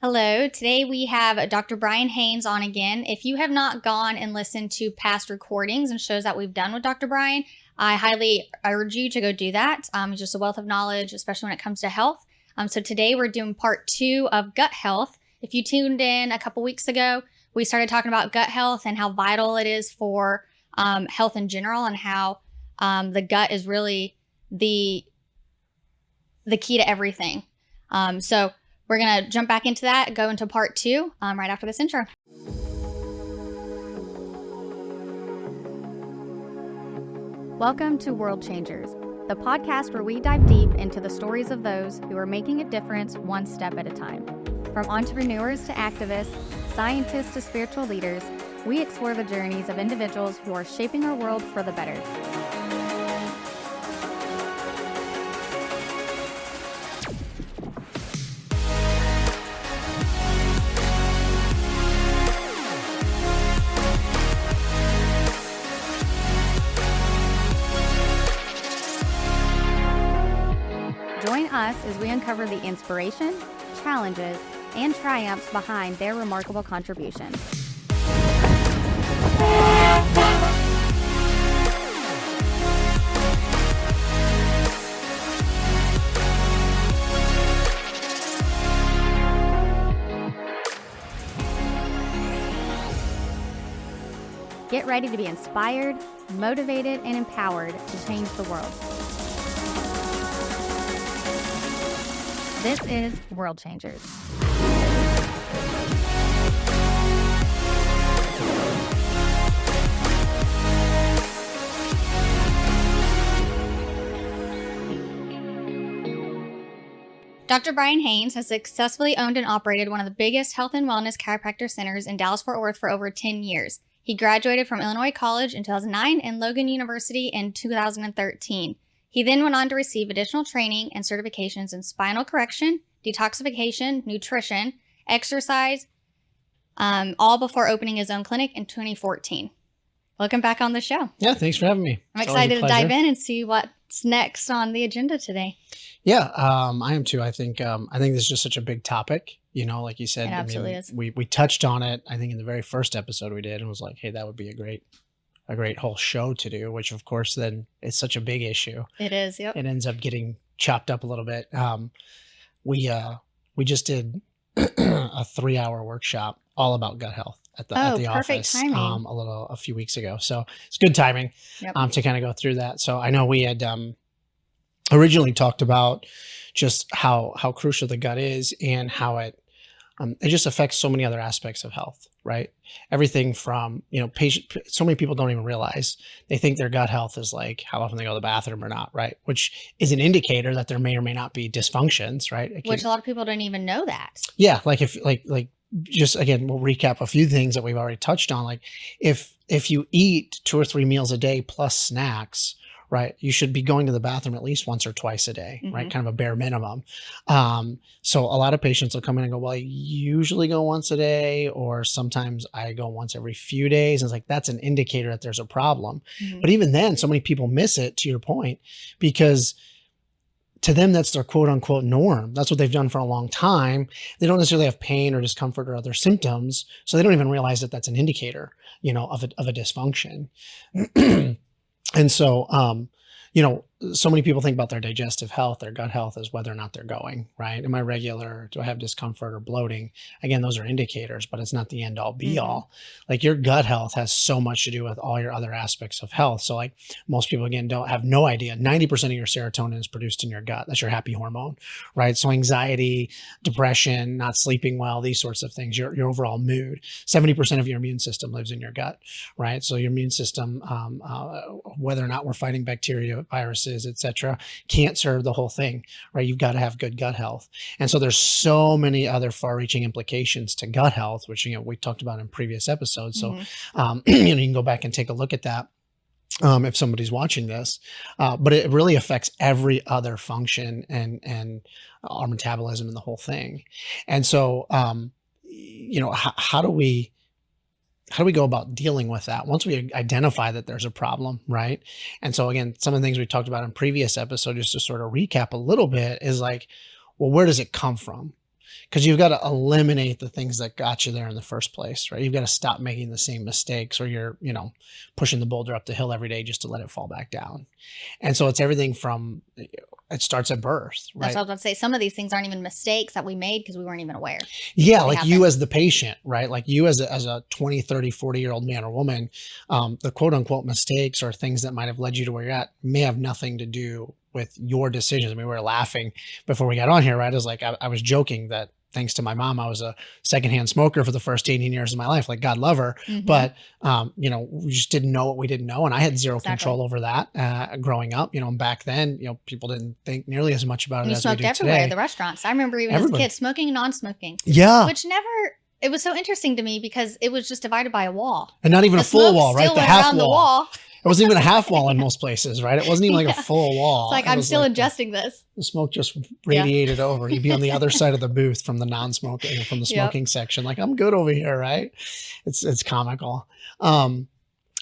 Hello. Today we have Dr. Bryan Henss on again. If you have not gone and listened to past recordings and shows that we've done with Dr. Bryan, I highly urge you to go do that. He's just a wealth of knowledge, especially when it comes to health. So today we're doing part 2 of gut health. If you tuned in a couple weeks ago, we started talking about gut health and how vital it is for health in general, and how the gut is really the key to everything. So we're going to jump back into that, go into part 2 right after this intro. Welcome to World Changers, the podcast where we dive deep into the stories of those who are making a difference one step at a time. From entrepreneurs to activists, scientists to spiritual leaders, we explore the journeys of individuals who are shaping our world for the better. Join us as we uncover the inspiration, challenges, and triumphs behind their remarkable contributions. Get ready to be inspired, motivated, and empowered to change the world. This is World Changers. Dr. Bryan Henss has successfully owned and operated one of the biggest health and wellness chiropractor centers in Dallas-Fort Worth for over 10 years. He graduated from Illinois College in 2009 and Logan University in 2013. He then went on to receive additional training and certifications in spinal correction, detoxification, nutrition, exercise, all before opening his own clinic in 2014. Welcome back on the show. Yeah, thanks for having me. I'm excited to dive in and see what's next on the agenda today. Yeah, I am too. I think this is just such a big topic. You know, like you said, It absolutely is. We touched on it, I think, in the very first episode we did, and was like, hey, that would be a great whole show to do, which of course then is such a big issue. It is, yep. It ends up getting chopped up a little bit. We just did a 3-hour workshop all about gut health at the perfect office timing. a few weeks ago. So it's good timing. Yep. To kind of go through that. So I know we had originally talked about just how crucial the gut is and how it just affects so many other aspects of health, right? Everything from, so many people don't even realize, they think their gut health is like how often they go to the bathroom or not, right? Which is an indicator that there may or may not be dysfunctions, right? Which a lot of people don't even know that. Yeah. Like just again, we'll recap a few things that we've already touched on. Like if you eat 2 or 3 meals a day plus snacks, right, you should be going to the bathroom at least once or twice a day, right? Kind of a bare minimum. So a lot of patients will come in and go, well, I usually go once a day, or sometimes I go once every few days. And it's like, that's an indicator that there's a problem. But even then, so many people miss it, to your point, because to them, that's their quote unquote norm. That's what they've done for a long time. They don't necessarily have pain or discomfort or other symptoms. So they don't even realize that that's an indicator, of a dysfunction. And so, so many people think about their digestive health, their gut health, as whether or not they're going, right? Am I regular? Do I have discomfort or bloating? Again, those are indicators, but it's not the end all be all. Like your gut health has so much to do with all your other aspects of health. So like most people, again, don't have no idea. 90% of your serotonin is produced in your gut. That's your happy hormone, right? So anxiety, depression, not sleeping well, these sorts of things, your overall mood, 70% of your immune system lives in your gut, right? So your immune system, whether or not we're fighting bacteria, viruses, etc., cancer, the whole thing, right? You've got to have good gut health. And so there's so many other far-reaching implications to gut health, which, we talked about in previous episodes. So, you can go back and take a look at that if somebody's watching this, but it really affects every other function and our metabolism and the whole thing. And so, how do we go about dealing with that once we identify that there's a problem, right? And so again, some of the things we talked about in previous episodes, just to sort of recap a little bit, is like, well, where does it come from? because you've got to eliminate the things that got you there in the first place, right? You've got to stop making the same mistakes, or you're, pushing the boulder up the hill every day just to let it fall back down. And so it's everything from, it starts at birth, right? That's what I was about to say. Some of these things aren't even mistakes that we made because we weren't even aware. Yeah, like you as the patient, right? Like you as a 20, 30, 40-year-old man or woman, the quote unquote mistakes or things that might have led you to where you're at may have nothing to do with your decisions. I mean, we were laughing before we got on here, right? I was like, I was joking that thanks to my mom, I was a secondhand smoker for the first 18 years of my life. Like, God love her. Mm-hmm. But, we just didn't know what we didn't know. And I had zero control over that growing up. And back then, people didn't think nearly as much about it as we do today. You smoked everywhere, the restaurants. I remember even as a kid, smoking and non-smoking. Yeah. Which it was so interesting to me because it was just divided by a wall. And not even a full wall, right? The half wall. It wasn't even a half wall in most places, right? It wasn't even like a full wall. It's like, I'm still ingesting this. The smoke just radiated over. You'd be on the other side of the booth from the non-smoking, from the smoking section. Like, I'm good over here, right? It's comical. But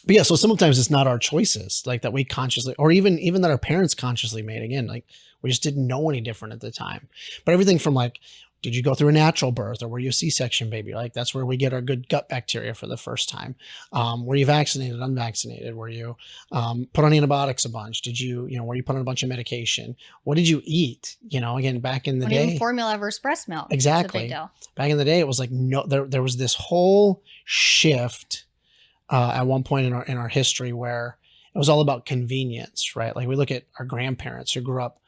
yeah, so sometimes it's not our choices, like that we consciously, or even that our parents consciously made. Again, like we just didn't know any different at the time. But everything from like, did you go through a natural birth, or were you a C-section baby? Like that's where we get our good gut bacteria for the first time. Were you vaccinated, unvaccinated? Were you put on antibiotics a bunch? Did you, were you put on a bunch of medication? What did you eat? Again, back in the day, formula versus breast milk. Exactly. Back in the day, it was like, no, there was this whole shift at one point in our history where it was all about convenience, right? Like we look at our grandparents who grew up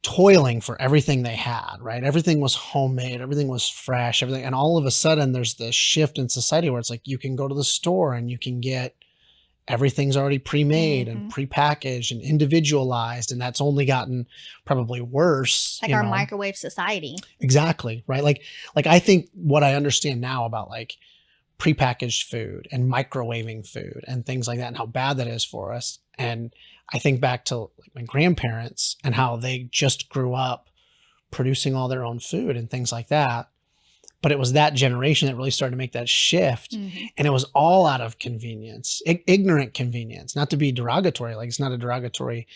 toiling for everything they had, right? Everything was homemade, everything was fresh, everything. And all of a sudden there's this shift in society where it's like, you can go to the store and you can get everything's already pre-made and prepackaged and individualized. And that's only gotten probably worse. Like our microwave society. Exactly. Right. Like I think what I understand now about like prepackaged food and microwaving food and things like that and how bad that is for us. And I think back to like my grandparents and how they just grew up producing all their own food and things like that. But it was that generation that really started to make that shift. And it was all out of convenience, ignorant convenience, not to be derogatory. Like it's not a derogatory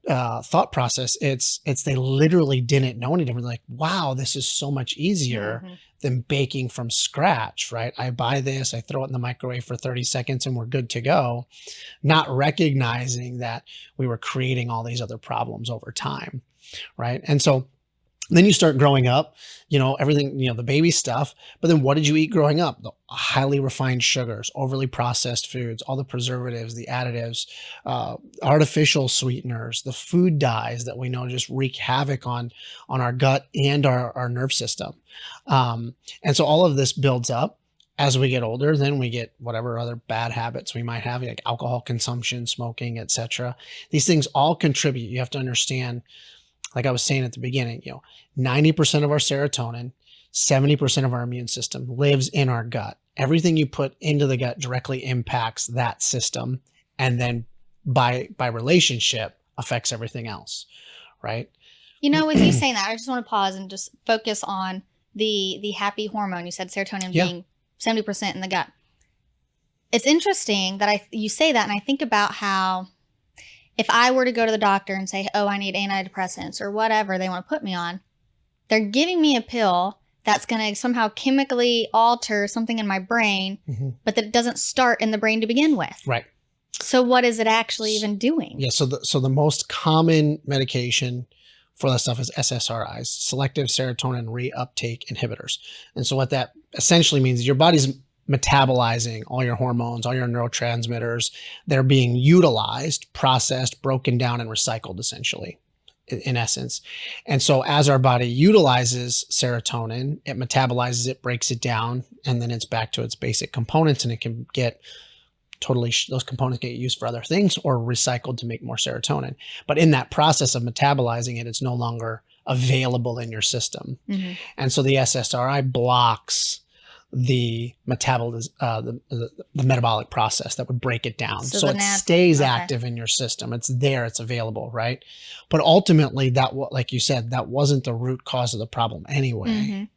thought process. It's they literally didn't know any different. Like, wow, this is so much easier than baking from scratch, right? I buy this, I throw it in the microwave for 30 seconds and we're good to go. Not recognizing that we were creating all these other problems over time, right? And so then you start growing up, everything, the baby stuff. But then what did you eat growing up? The highly refined sugars, overly processed foods, all the preservatives, the additives, artificial sweeteners, the food dyes that we know just wreak havoc on our gut and our nerve system. And so all of this builds up. As we get older, then we get whatever other bad habits we might have, like alcohol consumption, smoking, etc. These things all contribute. You have to understand, like I was saying at the beginning, 90% of our serotonin, 70% of our immune system lives in our gut. Everything you put into the gut directly impacts that system. And then by relationship affects everything else. Right. With you saying that, I just want to pause and just focus on the happy hormone. You said serotonin being 70% in the gut. It's interesting that you say that. And I think about how, if I were to go to the doctor and say, oh, I need antidepressants or whatever they want to put me on, they're giving me a pill that's going to somehow chemically alter something in my brain, but that it doesn't start in the brain to begin with. Right. So what is it actually even doing? Yeah. So the most common medication for that stuff is SSRIs, selective serotonin reuptake inhibitors. And so what that essentially means is your body's metabolizing all your hormones, all your neurotransmitters. They're being utilized, processed, broken down, and recycled, essentially, in essence. And so as our body utilizes serotonin, it metabolizes it, breaks it down, and then it's back to its basic components, and it can get those components get used for other things or recycled to make more serotonin. But in that process of metabolizing it, it's no longer available in your system. And so the SSRI blocks the the metabolic process that would break it down. So it stays active in your system. It's there, it's available, right? But ultimately like you said, that wasn't the root cause of the problem anyway,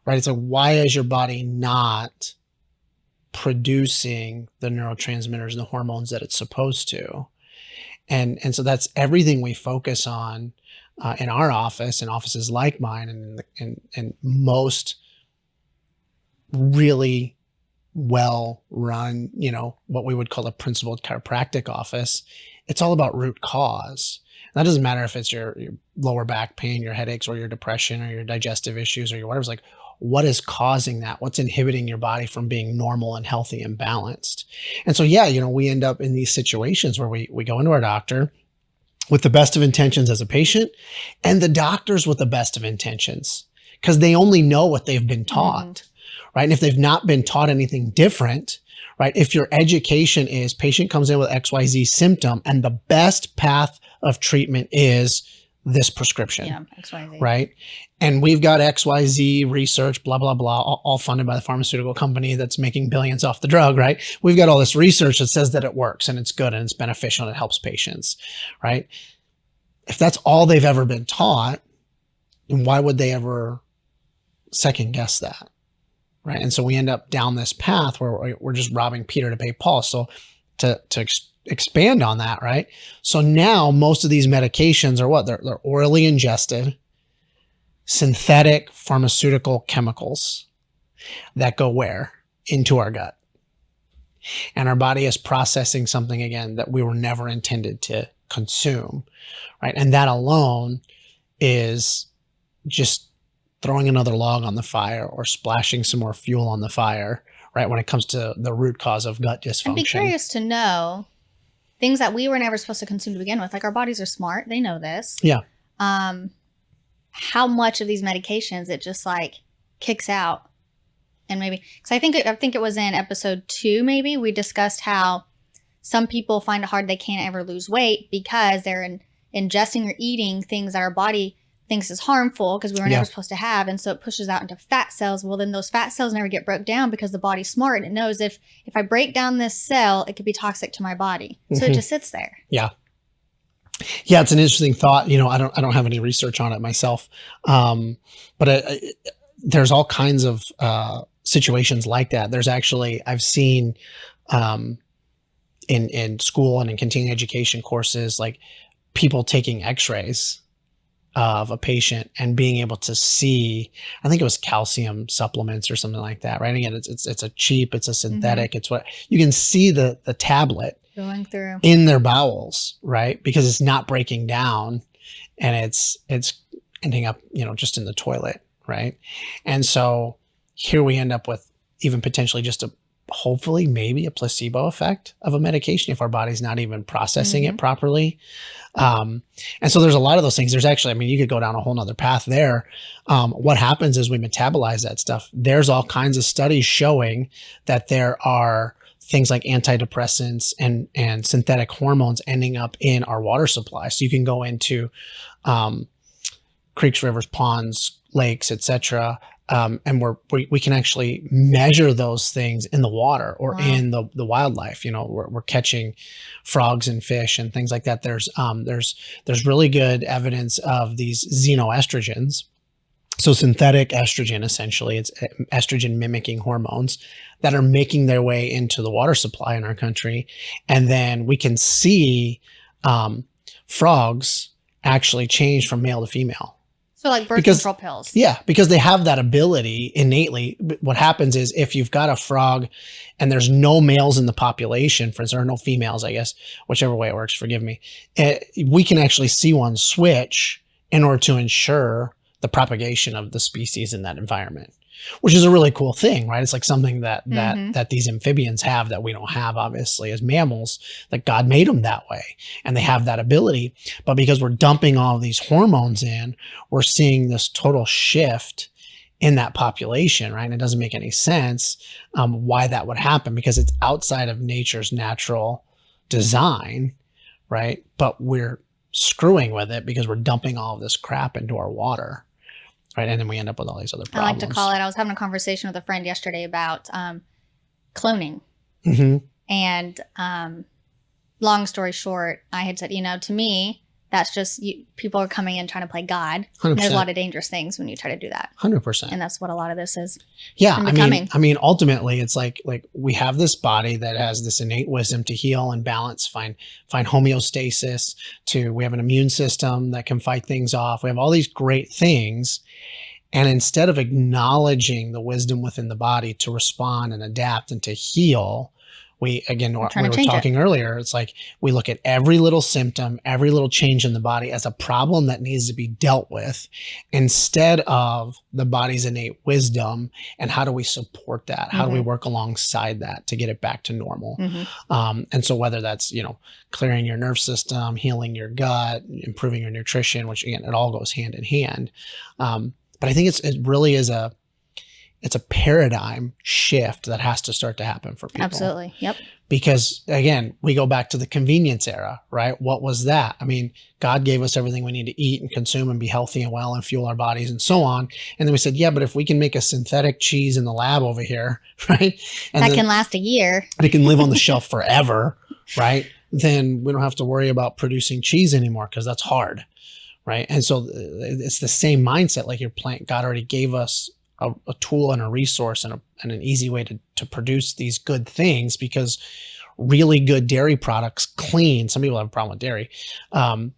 right? It's like, why is your body not producing the neurotransmitters and the hormones that it's supposed to? And so that's everything we focus on in our office and offices like mine and most really well run, what we would call a principled chiropractic office, it's all about root cause. And that doesn't matter if it's your lower back pain, your headaches, or your depression, or your digestive issues, or your whatever. It's like, what is causing that? What's inhibiting your body from being normal and healthy and balanced? And so, we end up in these situations where we go into our doctor with the best of intentions as a patient, and the doctors with the best of intentions, because they only know what they've been taught, right? And if they've not been taught anything different, right? If your education is patient comes in with XYZ symptom and the best path of treatment is this prescription, XYZ. Right? And we've got XYZ research, blah, blah, blah, all funded by the pharmaceutical company that's making billions off the drug, right? We've got all this research that says that it works and it's good and it's beneficial and it helps patients, right? If that's all they've ever been taught, then why would they ever second guess that? Right. And so we end up down this path where we're just robbing Peter to pay Paul. So to expand on that, right? So now most of these medications are what? They're orally ingested, synthetic pharmaceutical chemicals that go where? Into our gut. And our body is processing something, again, that we were never intended to consume, right? And that alone is just throwing another log on the fire or splashing some more fuel on the fire, right? When it comes to the root cause of gut dysfunction. I'd be curious to know things that we were never supposed to consume to begin with. Like, our bodies are smart. They know this. Yeah. How much of these medications it just like kicks out. And maybe, because I think it was in episode 2, maybe we discussed how some people find it hard, they can't ever lose weight because they're ingesting or eating things that our body thinks is harmful because we were never supposed to have, and so it pushes out into fat cells. Well, then those fat cells never get broke down because the body's smart and it knows if I break down this cell, it could be toxic to my body. So it just sits there. Yeah, it's an interesting thought. I don't have any research on it myself, but there's all kinds of situations like that. There's actually, I've seen in school and in continuing education courses, like people taking X-rays of a patient and being able to see, I think it was calcium supplements or something like that, right? Again, it's a synthetic. It's what you can see the tablet going through in their bowels, right? Because it's not breaking down and it's ending up, just in the toilet, right? And so here we end up with even potentially just hopefully maybe a placebo effect of a medication if our body's not even processing it properly. And so there's a lot of those things. There's actually, you could go down a whole nother path there. What happens is we metabolize that stuff. There's all kinds of studies showing that there are things like antidepressants and synthetic hormones ending up in our water supply. So you can go into creeks, rivers, ponds, lakes, etc., and we can actually measure those things in the water or in the wildlife. We're catching frogs and fish and things like that. There's really good evidence of these xenoestrogens. So synthetic estrogen, essentially, it's estrogen mimicking hormones that are making their way into the water supply in our country. And then we can see frogs actually change from male to female. So like birth control pills. Yeah, because they have that ability innately. What happens is if you've got a frog and there's no males in the population, for instance, or no females, I guess, whichever way it works, forgive me, we can actually see one switch in order to ensure the propagation of the species in that environment, which is a really cool thing, right? It's like something that these amphibians have that we don't have, obviously, as mammals, that God made them that way. And they have that ability. But because we're dumping all of these hormones in, we're seeing this total shift in that population, right? And it doesn't make any sense why that would happen, because it's outside of nature's natural design, right? But we're screwing with it because we're dumping all of this crap into our water. Right. And then we end up with all these other problems. I like to call it, I was having a conversation with a friend yesterday about cloning. And long story short, I had said, to me, That's just people are coming in trying to play God. 100%. There's a lot of dangerous things when you try to do that. 100%. And that's what a lot of this is. Yeah. Becoming. I mean, ultimately it's like we have this body that has this innate wisdom to heal and balance, find homeostasis, we have an immune system that can fight things off. We have all these great things. And instead of acknowledging the wisdom within the body to respond and adapt and to heal, we were talking earlier, it's like we look at every little symptom, every little change in the body as a problem that needs to be dealt with, instead of the body's innate wisdom and how do we support that? How do we work alongside that to get it back to normal? And so whether that's, clearing your nerve system, healing your gut, improving your nutrition, which again, it all goes hand in hand. But I think it really is it's a paradigm shift that has to start to happen for people. Absolutely. Yep. Because again, we go back to the convenience era, right? What was that? I mean, God gave us everything we need to eat and consume and be healthy and well and fuel our bodies and so on. And then we said, yeah, but if we can make a synthetic cheese in the lab over here, right? And that can last a year. And it can live on the shelf forever, right? Then we don't have to worry about producing cheese anymore because that's hard, right? And so it's the same mindset, like your plant. God already gave us a tool and a resource and an easy way to produce these good things, because really good dairy products, clean. Some people have a problem with dairy. And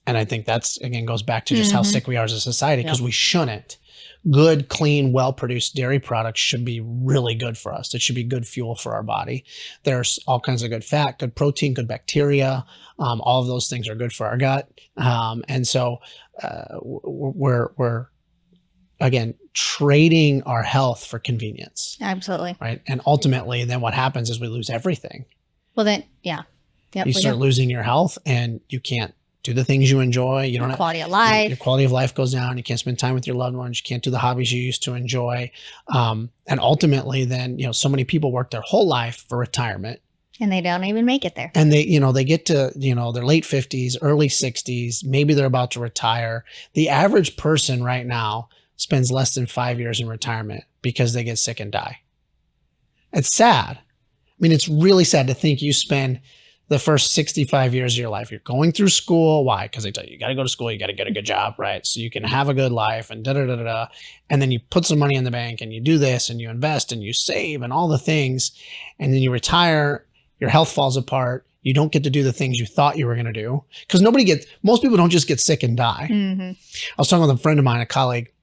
I think that's, again, goes back to just how sick we are as a society, because we shouldn't. Good, clean, well-produced dairy products should be really good for us. It should be good fuel for our body. There's all kinds of good fat, good protein, good bacteria. All of those things are good for our gut. And so we're again, trading our health for convenience. Absolutely. Right. And ultimately, then what happens is we lose everything. Well, then, yeah. Yep, you start losing your health and you can't do the things you enjoy. You don't have quality of life. Your quality of life goes down. You can't spend time with your loved ones. You can't do the hobbies you used to enjoy. And ultimately, then, so many people work their whole life for retirement. And they don't even make it there. And they get to, their late 50s, early 60s. Maybe they're about to retire. The average person right now spends less than 5 years in retirement because they get sick and die. It's sad. I mean, it's really sad to think you spend the first 65 years of your life. You're going through school. Why? Because they tell you got to go to school. You got to get a good job, right? So you can have a good life and da-da-da-da-da. And then you put some money in the bank and you do this and you invest and you save and all the things. And then you retire, your health falls apart. You don't get to do the things you thought you were going to do. Because most people don't just get sick and die. I was talking with a friend of mine, a colleague,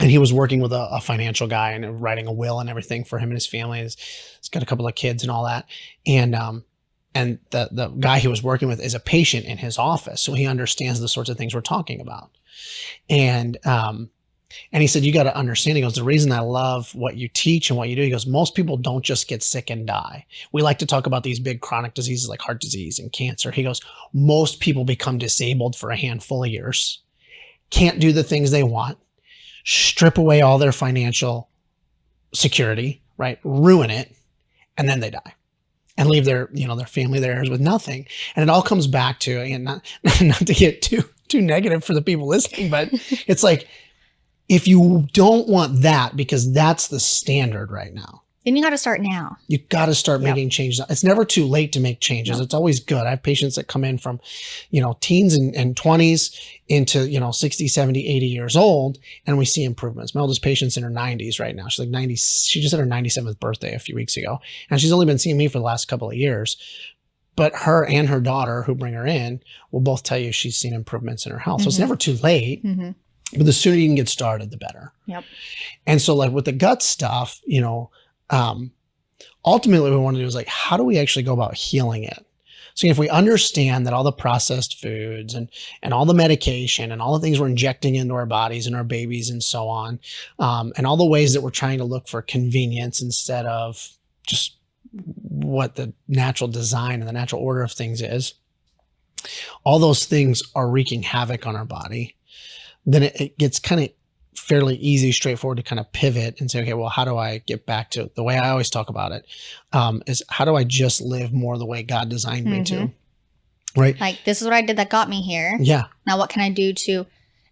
and he was working with a financial guy and writing a will and everything for him and his family. He's got a couple of kids and all that. And the guy he was working with is a patient in his office. So he understands the sorts of things we're talking about. And he said, you got to understand, he goes, the reason I love what you teach and what you do, he goes, most people don't just get sick and die. We like to talk about these big chronic diseases like heart disease and cancer. He goes, most people become disabled for a handful of years, can't do the things they want, strip away all their financial security, right? Ruin it. And then they die and leave their family, their heirs with nothing. And it all comes back to, and not to get too negative for the people listening, but it's like, if you don't want that, because that's the standard right now, then you got to start now. You got to start making changes. It's never too late to make changes. It's always good. I have patients that come in from, teens and 20s into, 60, 70, 80 years old, and we see improvements. My oldest patient's in her 90s right now. She's like 90. She just had her 97th birthday a few weeks ago, and she's only been seeing me for the last couple of years. But her and her daughter, who bring her in, will both tell you she's seen improvements in her health. So it's never too late. But the sooner you can get started, the better. Yep. And so like with the gut stuff, ultimately what we want to do is like, how do we actually go about healing it? So if we understand that all the processed foods and all the medication and all the things we're injecting into our bodies and our babies and so on, and all the ways that we're trying to look for convenience instead of just what the natural design and the natural order of things is, all those things are wreaking havoc on our body, then it gets kind of fairly easy, straightforward to kind of pivot and say, okay, well, how do I get back to the way I always talk about it, is how do I just live more the way God designed me to, right? Like, this is what I did that got me here. Yeah. Now what can I do to,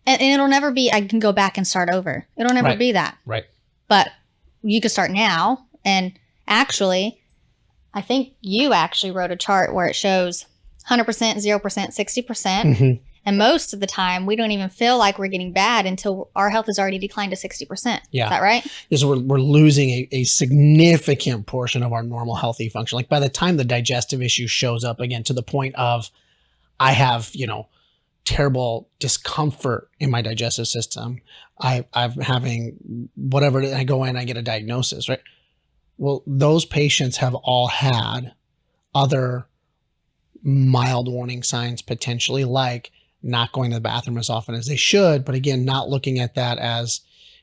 and it'll never be, I can go back and start over. It'll never be that. Right. But you can start now. And actually, I think you actually wrote a chart where it shows 100%, 0%, 60%. And most of the time, we don't even feel like we're getting bad until our health has already declined to 60%. Yeah. Is that right? Is we're losing a significant portion of our normal healthy function. Like by the time the digestive issue shows up again, to the point of I have, terrible discomfort in my digestive system. I'm having whatever, I go in, I get a diagnosis, right? Well, those patients have all had other mild warning signs potentially, like not going to the bathroom as often as they should, but again, not looking at that as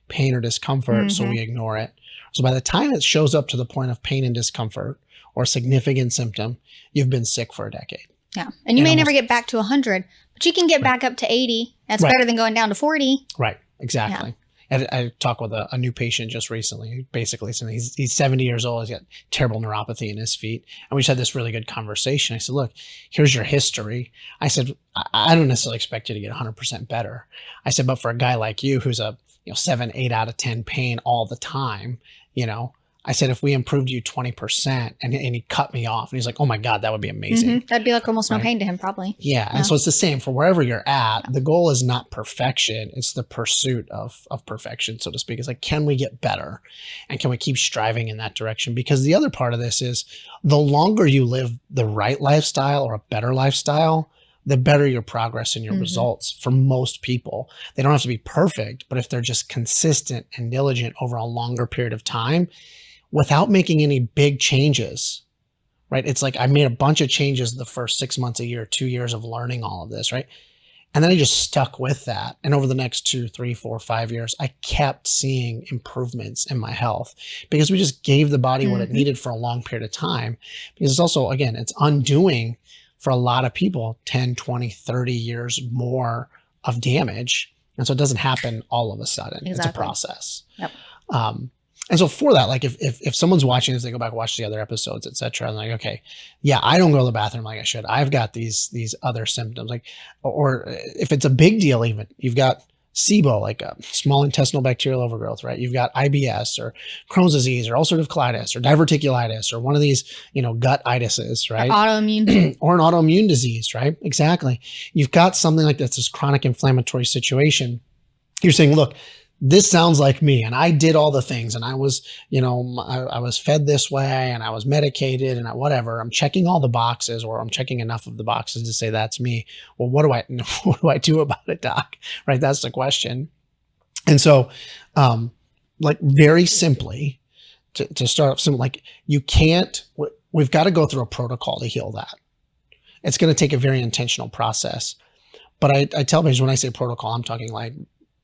pain or discomfort, so we ignore it. So by the time it shows up to the point of pain and discomfort or significant symptom, you've been sick for a decade. Yeah. And you may never get back to 100, but you can get back up to 80. That's better than going down to 40. Right. Exactly. Yeah. And I talked with a new patient just recently, basically saying he's 70 years old. He's got terrible neuropathy in his feet. And we just had this really good conversation. I said, look, here's your history. I said, I don't necessarily expect you to get 100% better. I said, but for a guy like you, who's a 7, 8 out of 10 pain all the time, I said, if we improved you 20%, and he cut me off and he's like, oh my God, that would be amazing. That'd be like almost no pain to him probably. Yeah. And so it's the same for wherever you're at. The goal is not perfection. It's the pursuit of perfection, so to speak. It's like, can we get better? And can we keep striving in that direction? Because the other part of this is the longer you live the right lifestyle or a better lifestyle, the better your progress and your results for most people. They don't have to be perfect, but if they're just consistent and diligent over a longer period of time, without making any big changes, right? It's like I made a bunch of changes the first 6 months, a year, 2 years of learning all of this, right? And then I just stuck with that. And over the next 2, 3, 4, 5 years, I kept seeing improvements in my health because we just gave the body what it needed for a long period of time. Because it's also, again, it's undoing for a lot of people 10, 20, 30 years more of damage. And so it doesn't happen all of a sudden. It's a process. Yep. And so for that, like if someone's watching this, they go back, watch the other episodes, et cetera. And like, okay, yeah, I don't go to the bathroom like I should. I've got these other symptoms, like, or if it's a big deal, even you've got SIBO, like a small intestinal bacterial overgrowth, right? You've got IBS or Crohn's disease or ulcerative colitis or diverticulitis or one of these, gut itises, right? Autoimmune. Or an autoimmune disease, right? Exactly. You've got something like this chronic inflammatory situation. You're saying, look, this sounds like me, and I did all the things, and I was, I was fed this way, and I was medicated, and whatever. I'm checking all the boxes, or I'm checking enough of the boxes to say that's me. Well, what do I do about it, doc? Right? That's the question. And so, like very simply, to start off simple, like we've got to go through a protocol to heal that. It's going to take a very intentional process. But I tell patients, when I say protocol, I'm talking like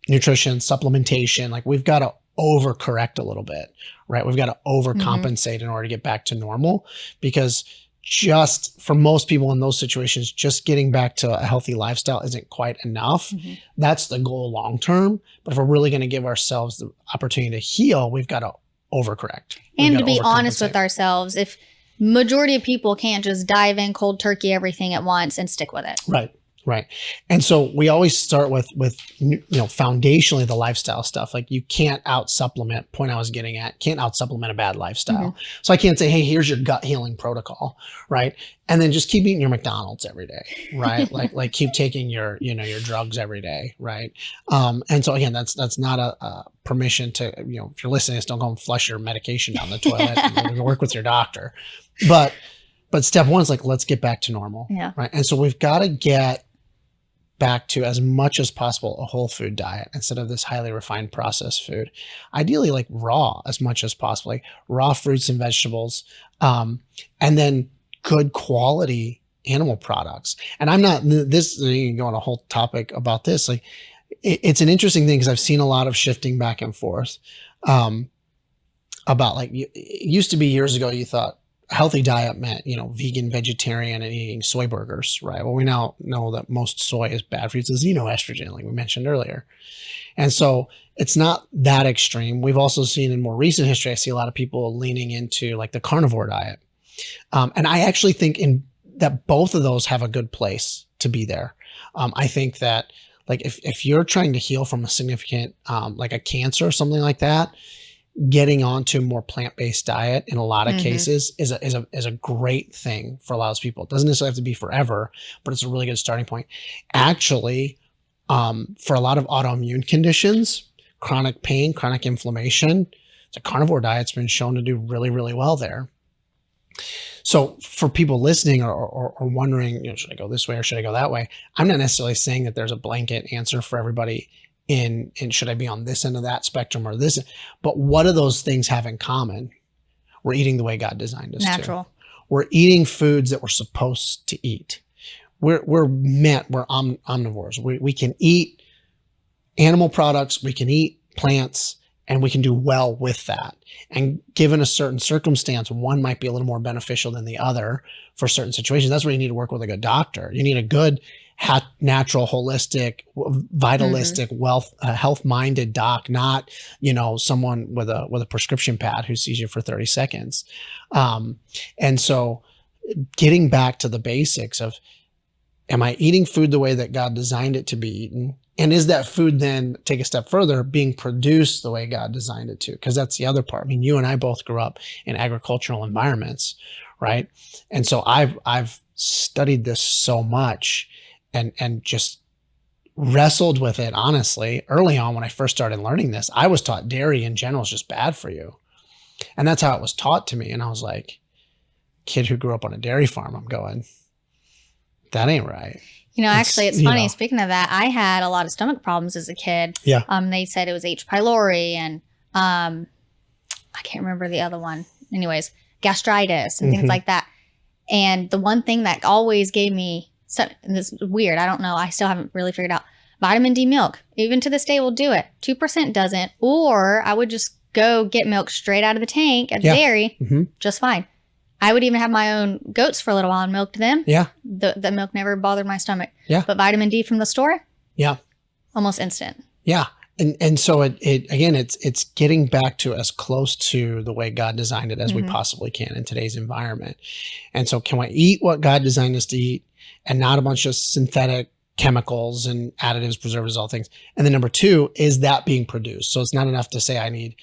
nutrition, supplementation, like we've got to overcorrect a little bit, right? We've got to overcompensate in order to get back to normal, because just for most people in those situations, just getting back to a healthy lifestyle isn't quite enough. That's the goal long term. But if we're really going to give ourselves the opportunity to heal, we've got to overcorrect. And to be honest with ourselves, if majority of people can't just dive in cold turkey everything at once and stick with it. Right. Right. And so we always start with, foundationally the lifestyle stuff. Like you can't out supplement, point I was getting at, can't out supplement a bad lifestyle. So I can't say, hey, here's your gut healing protocol. Right. And then just keep eating your McDonald's every day. Right. like keep taking your drugs every day. Right. And so again, that's not a permission to, if you're listening to this, don't go and flush your medication down the toilet and work with your doctor. But step one is like, let's get back to normal. Yeah. Right. And so we've got to get back to, as much as possible, a whole food diet instead of this highly refined processed food. Ideally, like raw as much as possible, like raw fruits and vegetables, and then good quality animal products. And I'm not this, you can go on a whole topic about this. Like it's an interesting thing because I've seen a lot of shifting back and forth about like, it used to be years ago, you thought a healthy diet meant, vegan, vegetarian, and eating soy burgers, right? Well, we now know that most soy is bad for you. It's a xenoestrogen, like we mentioned earlier. And so it's not that extreme. We've also seen in more recent history, I see a lot of people leaning into like the carnivore diet. And I actually think that both of those have a good place to be there. I think that like if you're trying to heal from a significant, like a cancer or something like that, getting onto more plant-based diet in a lot of cases is a great thing for a lot of people. It doesn't necessarily have to be forever, but it's a really good starting point. Actually, for a lot of autoimmune conditions, chronic pain, chronic inflammation, the carnivore diet's been shown to do really, really well there. So for people listening or wondering, should I go this way or should I go that way? I'm not necessarily saying that there's a blanket answer for everybody in should I be on this end of that spectrum or this, but what do those things have in common? We're eating the way God designed us Natural. to. We're eating foods that we're supposed to eat. We're omnivores. We can eat animal products, we can eat plants, and we can do well with that. And given a certain circumstance, one might be a little more beneficial than the other for certain situations. That's where you need to work with a good doctor. You need a good, natural, holistic, vitalistic, health-minded doc, not, someone with a prescription pad who sees you for 30 seconds. And so getting back to the basics of, am I eating food the way that God designed it to be eaten? And is that food then, take a step further, being produced the way God designed it to? Because that's the other part. I mean, you and I both grew up in agricultural environments, right? And so I've studied this so much and just wrestled with it, honestly. Early on, when I first started learning this, I was taught dairy in general is just bad for you. And that's how it was taught to me. And I was like, kid who grew up on a dairy farm, I'm going, that ain't right. Actually, it's funny. Speaking of that, I had a lot of stomach problems as a kid. Yeah. They said it was H. pylori and I can't remember the other one. Anyways, gastritis and things like that. And the one thing that always gave me, and this is weird, I don't know, I still haven't really figured out, vitamin D milk. Even to this day, will do it. 2% doesn't. Or I would just go get milk straight out of the tank at the dairy, just fine. I would even have my own goats for a little while and milked them. Yeah. The milk never bothered my stomach. Yeah. But vitamin D from the store? Yeah. Almost instant. Yeah. And so it's getting back to as close to the way God designed it as we possibly can in today's environment. And so can we eat what God designed us to eat and not a bunch of synthetic chemicals and additives, preservatives, all things? And then number two, is that being produced? So it's not enough to say I need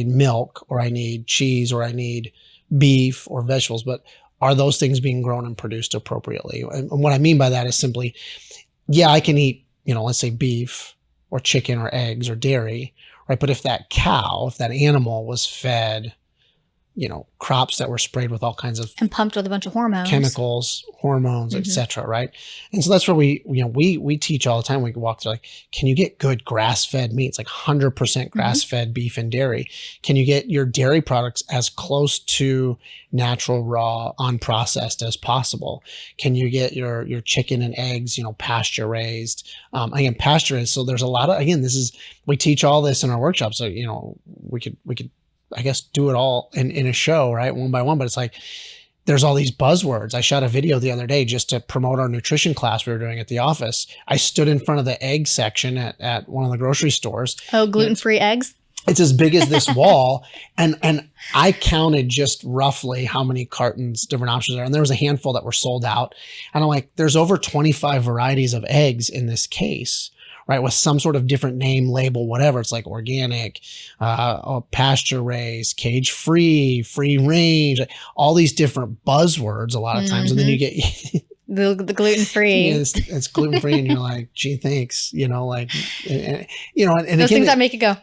milk or I need cheese or I need beef or vegetables, but are those things being grown and produced appropriately? And what I mean by that is simply, I can eat, let's say beef or chicken or eggs or dairy, right? But if that animal was fed, crops that were sprayed with all kinds of and pumped with a bunch of hormones, etc., right? And so that's where we teach all the time. We walk through, like, can you get good grass-fed meats, like 100% grass-fed beef and dairy? Can you get your dairy products as close to natural, raw, unprocessed as possible? Can you get your chicken and eggs, pasture raised? Again, pasture raised. So there's a lot of, we teach all this in our workshops. So, we could I guess do it all in a show, right? One by one, but it's like, there's all these buzzwords. I shot a video the other day just to promote our nutrition class we were doing at the office. I stood in front of the egg section at one of the grocery stores. Oh, gluten-free eggs? It's as big as this wall. And I counted just roughly how many cartons, different options are. And there was a handful that were sold out. And I'm like, there's over 25 varieties of eggs in this case, right? With some sort of different name, label, whatever. It's like organic, pasture raised, cage free, free range, all these different buzzwords a lot of times. And then you get the gluten free. It's gluten free, and you're like, gee, thanks. And those again, things that make it go,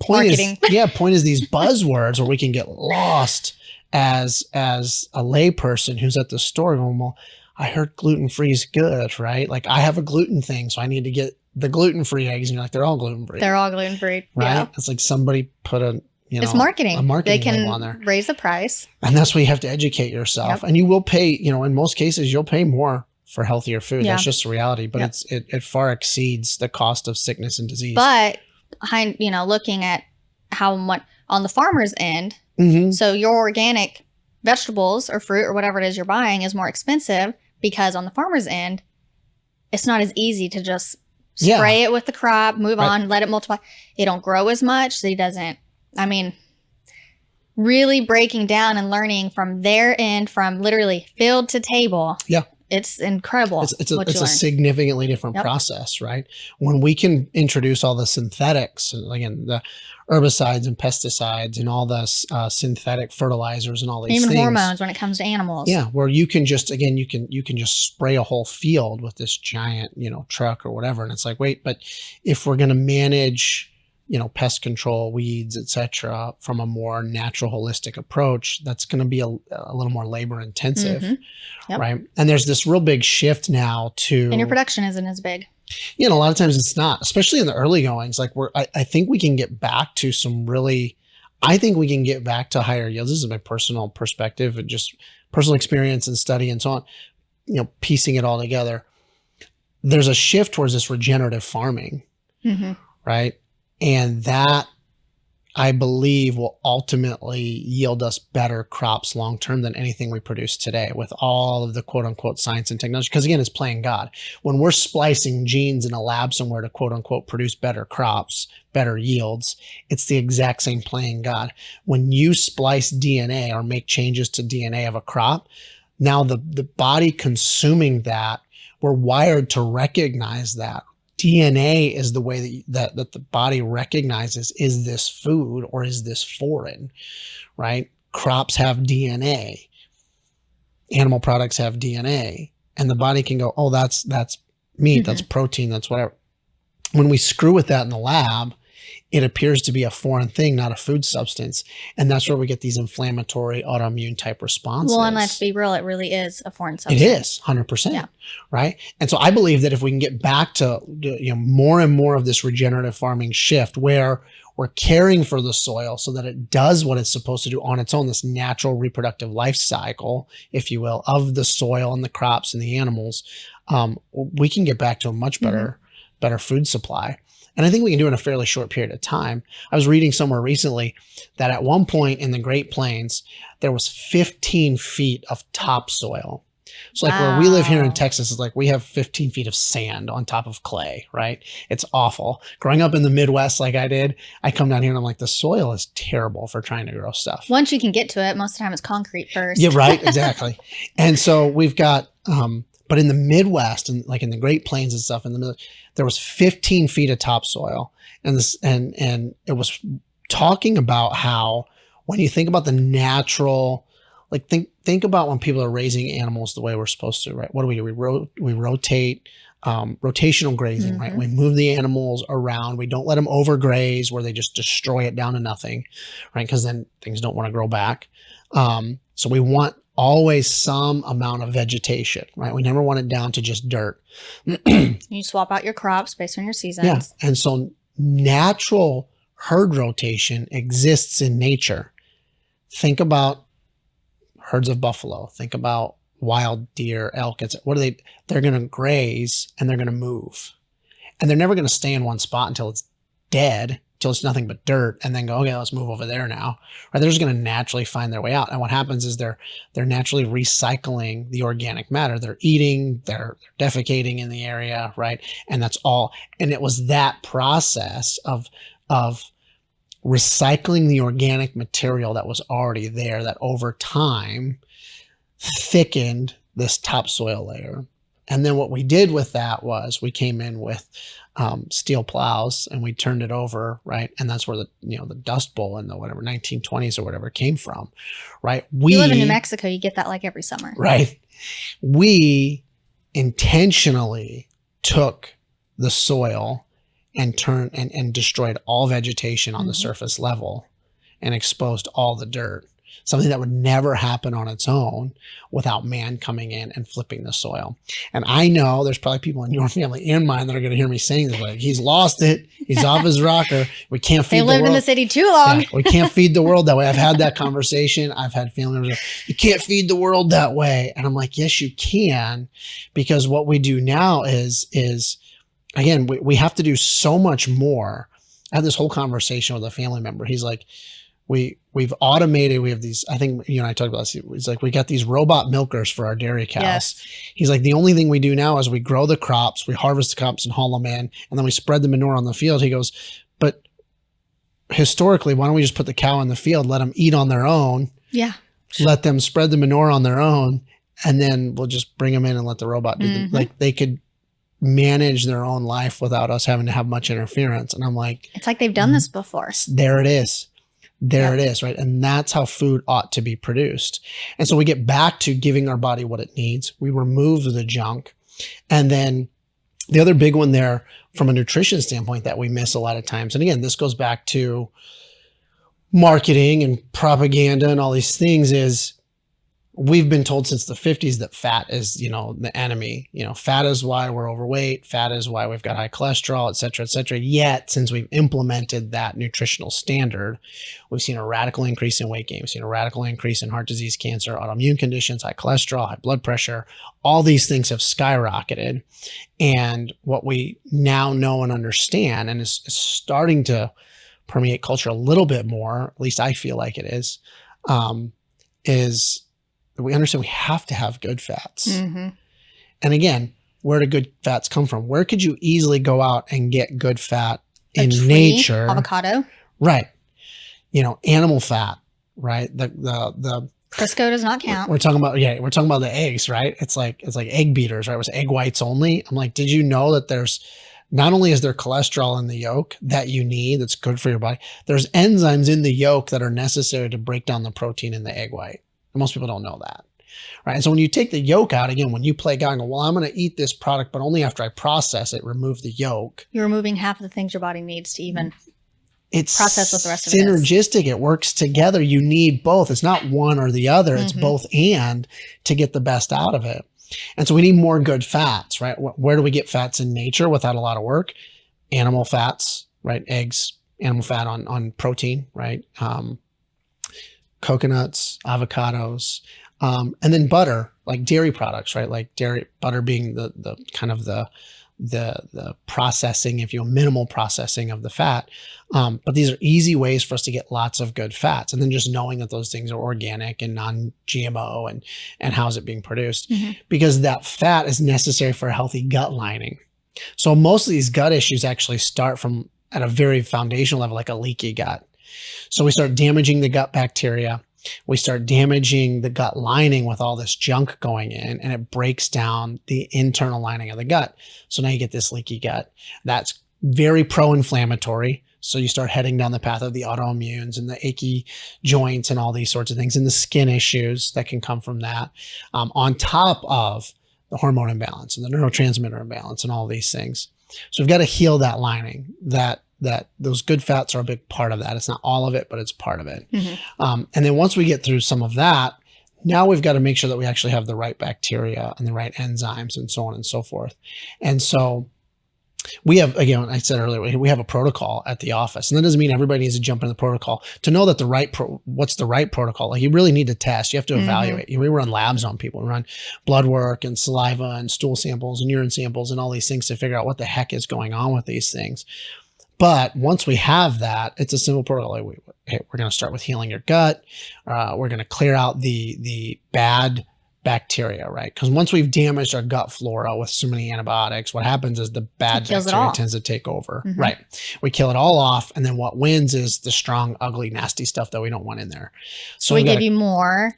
marketing. Point is these buzzwords where we can get lost as a lay person who's at the store going, well, I heard gluten free is good, right? Like, I have a gluten thing, so I need to get the gluten-free eggs, and you're like, they're all gluten-free. They're all gluten-free, right? Yeah. It's like somebody put it's marketing. A marketing they can label on there. Raise the price. And that's where you have to educate yourself. And you will pay, in most cases, you'll pay more for healthier food. That's just the reality. But it far exceeds the cost of sickness and disease. But looking at how much on the farmer's end, so your organic vegetables or fruit or whatever it is you're buying is more expensive because on the farmer's end, it's not as easy to just spray it with the crop, move on, let it multiply. It don't grow as much. So he doesn't, really breaking down and learning from their end, from literally field to table. Yeah. it's incredible. It's a significantly different process, right? When we can introduce all the synthetics, again, the herbicides and pesticides and all the synthetic fertilizers and all these even things, hormones when it comes to animals. Yeah, where you can just, again, you can just spray a whole field with this giant, truck or whatever, and it's like, wait, but if we're going to manage, pest control, weeds, etc., from a more natural, holistic approach, that's going to be a little more labor intensive, right? And there's this real big shift now to, and your production isn't as big. A lot of times it's not, especially in the early goings. Like I think we can get back to higher yields. This is my personal perspective and just personal experience and study and so on, piecing it all together. There's a shift towards this regenerative farming, right? And that, I believe, will ultimately yield us better crops long-term than anything we produce today with all of the quote-unquote science and technology. Because again, it's playing God. When we're splicing genes in a lab somewhere to quote-unquote produce better crops, better yields, it's the exact same playing God. When you splice DNA or make changes to DNA of a crop, now the body consuming that, we're wired to recognize that. DNA is the way that the body recognizes, is this food or is this foreign, right? Crops have DNA. Animal products have DNA. And the body can go, oh, that's meat, that's protein, that's whatever. When we screw with that in the lab, it appears to be a foreign thing, not a food substance. And that's where we get these inflammatory autoimmune type responses. Well, and let's be real, it really is a foreign substance. It is 100%. Right. And so I believe that if we can get back to, more and more of this regenerative farming shift where we're caring for the soil so that it does what it's supposed to do on its own, this natural reproductive life cycle, if you will, of the soil and the crops and the animals, we can get back to a much better food supply. And I think we can do it in a fairly short period of time. I was reading somewhere recently that at one point in the Great Plains, there was 15 feet of topsoil. So like where we live here in Texas, it's like we have 15 feet of sand on top of clay, right? It's awful. Growing up in the Midwest like I did, I come down here and I'm like, the soil is terrible for trying to grow stuff. Once you can get to it, most of the time it's concrete first. Yeah, right, exactly. And so we've got, but in the Midwest and like in the Great Plains and stuff in the middle, there was 15 feet of topsoil. And it was talking about how when you think about the natural, like think about when people are raising animals the way we're supposed to, right? What do? We rotate, rotational grazing, right? We move the animals around. We don't let them overgraze where they just destroy it down to nothing, right? Because then things don't want to grow back. So we want always some amount of vegetation, right? We never want it down to just dirt. You swap out your crops based on your seasons. Yeah. And so natural herd rotation exists in nature. Think about herds of buffalo. Think about wild deer, elk. They're going to graze and they're going to move. And they're never going to stay in one spot until it's dead, until it's nothing but dirt, and then go, okay, let's move over there now. Right? They're just going to naturally find their way out. And what happens is they're naturally recycling the organic matter. They're eating, they're defecating in the area, right? And that's all. And it was that process of recycling the organic material that was already there that over time thickened this topsoil layer. And then what we did with that was we came in with steel plows and we turned it over, right? And that's where the Dust Bowl in the 1920s or whatever came from, right? You live in New Mexico, you get that like every summer. Right. We intentionally took the soil and turned and destroyed all vegetation on the surface level and exposed all the dirt. Something that would never happen on its own without man coming in and flipping the soil. And I know there's probably people in your family and mine that are going to hear me saying this, like, he's lost it. He's off his rocker. We can't feed the world. They lived in the city too long. Yeah, we can't feed the world that way. I've had that conversation. I've had family members you can't feed the world that way. And I'm like, yes, you can. Because what we do now is again, we have to do so much more. I had this whole conversation with a family member. He's like, we've automated, we have these, I think you and I talked about this. It's like, we got these robot milkers for our dairy cows. Yes. He's like, the only thing we do now is we grow the crops, we harvest the crops and haul them in, and then we spread the manure on the field. He goes, but historically, why don't we just put the cow in the field, let them eat on their own? Yeah. Let them spread the manure on their own, and then we'll just bring them in and let the robot do the, like they could manage their own life without us having to have much interference. And I'm like, it's like they've done this before. There it is. There it is, right? And that's how food ought to be produced. And so we get back to giving our body what it needs. We remove the junk. And then the other big one there from a nutrition standpoint that we miss a lot of times, and again, this goes back to marketing and propaganda and all these things, is we've been told since the 50s that fat is, you know, the enemy. You know, fat is why we're overweight. Fat is why we've got high cholesterol, et cetera, et cetera. Yet, since we've implemented that nutritional standard, we've seen a radical increase in weight gain. We've seen a radical increase in heart disease, cancer, autoimmune conditions, high cholesterol, high blood pressure. All these things have skyrocketed. And what we now know and understand, and is starting to permeate culture a little bit more, at least I feel like it is we understand we have to have good fats. And again, where do good fats come from? Where could you easily go out and get good fat in nature? Avocado. Right. You know, animal fat, right? The Crisco does not count. We're talking about the eggs, right? It's like egg beaters, right? It was egg whites only. I'm like, did you know that there's not only is there cholesterol in the yolk that you need that's good for your body, there's enzymes in the yolk that are necessary to break down the protein in the egg white. Most people don't know that, right? And so when you take the yolk out, again, when you play God and go, well, I'm going to eat this product, but only after I process it, remove the yolk. You're removing half of the things your body needs to even process what the rest of it is. Synergistic. It works together. You need both. It's not one or the other. It's both and to get the best out of it. And so we need more good fats, right? Where do we get fats in nature without a lot of work? Animal fats, right? Eggs, animal fat on protein, right? Coconuts, avocados, and then butter, like dairy products, right? Like dairy butter being the kind of the processing, if you will, minimal processing of the fat. But these are easy ways for us to get lots of good fats. And then just knowing that those things are organic and non-GMO and how's it being produced, because that fat is necessary for a healthy gut lining. So most of these gut issues actually start from at a very foundational level, like a leaky gut. So we start damaging the gut bacteria. We start damaging the gut lining with all this junk going in, and it breaks down the internal lining of the gut. So now you get this leaky gut. That's very pro-inflammatory. So you start heading down the path of the autoimmunes and the achy joints and all these sorts of things, and the skin issues that can come from that, on top of the hormone imbalance and the neurotransmitter imbalance and all these things. So we've got to heal that lining. That those good fats are a big part of that. It's not all of it, but it's part of it. And then once we get through some of that, now we've got to make sure that we actually have the right bacteria and the right enzymes and so on and so forth. And so we have, again, I said earlier, we have a protocol at the office, and that doesn't mean everybody needs to jump into the protocol to know that what's the right protocol. Like, you really need to test. You have to evaluate. We run labs on people. We run blood work and saliva and stool samples and urine samples and all these things to figure out what the heck is going on with these things. But once we have that, it's a simple protocol. Like, we're going to start with healing your gut. We're going to clear out the bad bacteria, right? Because once we've damaged our gut flora with so many antibiotics, what happens is the bad bacteria tends to take over, right? We kill it all off, and then what wins is the strong, ugly, nasty stuff that we don't want in there. So we give you more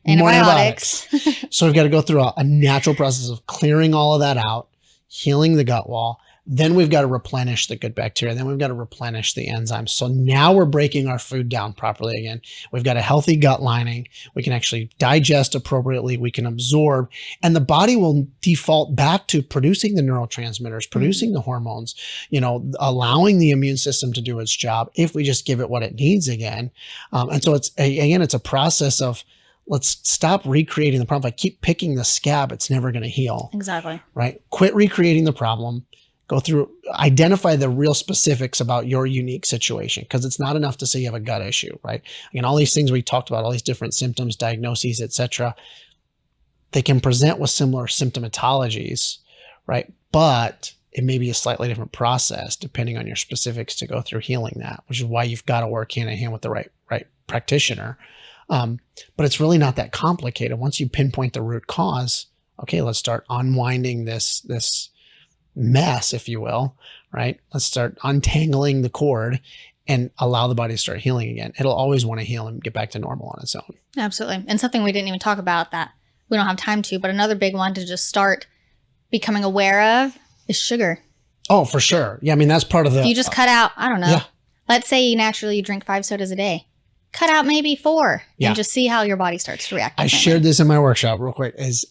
antibiotics. So we've got to go through a natural process of clearing all of that out, healing the gut wall. Then we've got to replenish the good bacteria. Then we've got to replenish the enzymes. So now we're breaking our food down properly again. We've got a healthy gut lining. We can actually digest appropriately. We can absorb, and the body will default back to producing the neurotransmitters, producing the hormones, allowing the immune system to do its job if we just give it what it needs again. And so it's a process of, let's stop recreating the problem. If I keep picking the scab, it's never going to heal. Exactly. Right? Quit recreating the problem. Go through, identify the real specifics about your unique situation, because it's not enough to say you have a gut issue, right? Again, all these things we talked about, all these different symptoms, diagnoses, etc., they can present with similar symptomatologies, right? But it may be a slightly different process depending on your specifics to go through healing that, which is why you've got to work hand in hand with the right practitioner. But it's really not that complicated. Once you pinpoint the root cause, okay, let's start unwinding this mess, if you will, right? Let's start untangling the cord and allow the body to start healing again. It'll always want to heal and get back to normal on its own. Absolutely. And something we didn't even talk about that we don't have time to, but another big one to just start becoming aware of is sugar. Oh, for sure. Yeah, I mean, that's part of the... If you just cut out, I don't know. Yeah. Let's say you naturally drink 5 sodas a day. Cut out maybe 4 and just see how your body starts to react. I shared this in my workshop real quick. Is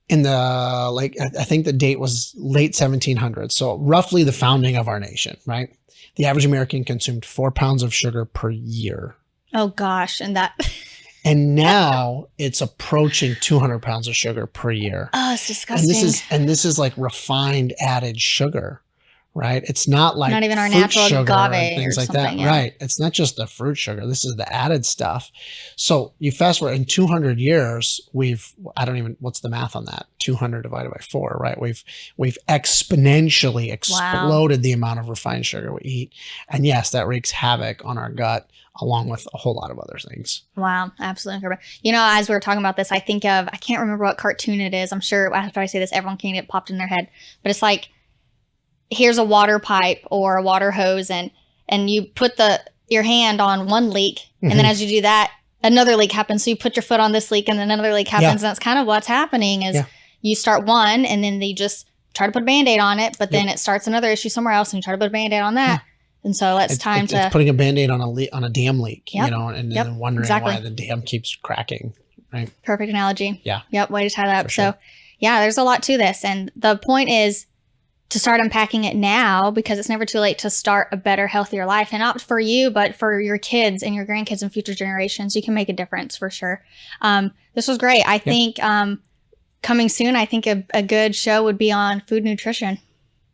in the, like, I think the date was late 1700s. So roughly the founding of our nation, right? The average American consumed 4 pounds of sugar per year. Oh gosh. And that... And now it's approaching 200 pounds of sugar per year. Oh, it's disgusting. And this is like refined added sugar, right? It's not like not even our fruit natural sugar agave and things or like that, something, yeah. right? It's not just the fruit sugar. This is the added stuff. So you fast forward in 200 years, what's the math on that? 200 divided by 4, right? We've exponentially exploded the amount of refined sugar we eat. And yes, that wreaks havoc on our gut, along with a whole lot of other things. Wow, absolutely incredible. You know, as we were talking about this, I think of, I can't remember what cartoon it is. I'm sure after I say this, everyone can get popped in their head. But it's like, here's a water pipe or a water hose, and you put your hand on one leak, and then as you do that, another leak happens. So you put your foot on this leak, and then another leak happens. And that's kind of what's happening is you start one, and then they just try to put a Band-Aid on it, but then it starts another issue somewhere else, and you try to put a Band-Aid on that. And so it's putting a Band-Aid on a dam leak, you know, and then wondering exactly. why the dam keeps cracking, right? Perfect analogy. Yeah. Yep. Way to tie that up. Sure. So yeah, there's a lot to this. And the point is to start unpacking it now, because it's never too late to start a better, healthier life, and not for you, but for your kids and your grandkids and future generations. You can make a difference for sure. This was great. I think coming soon, I think a good show would be on food nutrition.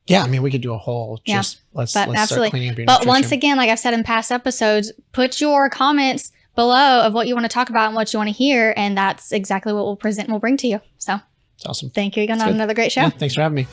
Yeah, I mean, we could do a whole let's start cleaning up your But nutrition. once again, like I've said in past episodes, put your comments below of what you want to talk about and what you want to hear, and that's exactly what we'll present and we'll bring to you. So it's awesome. thank you again on another great show. Yeah, thanks for having me.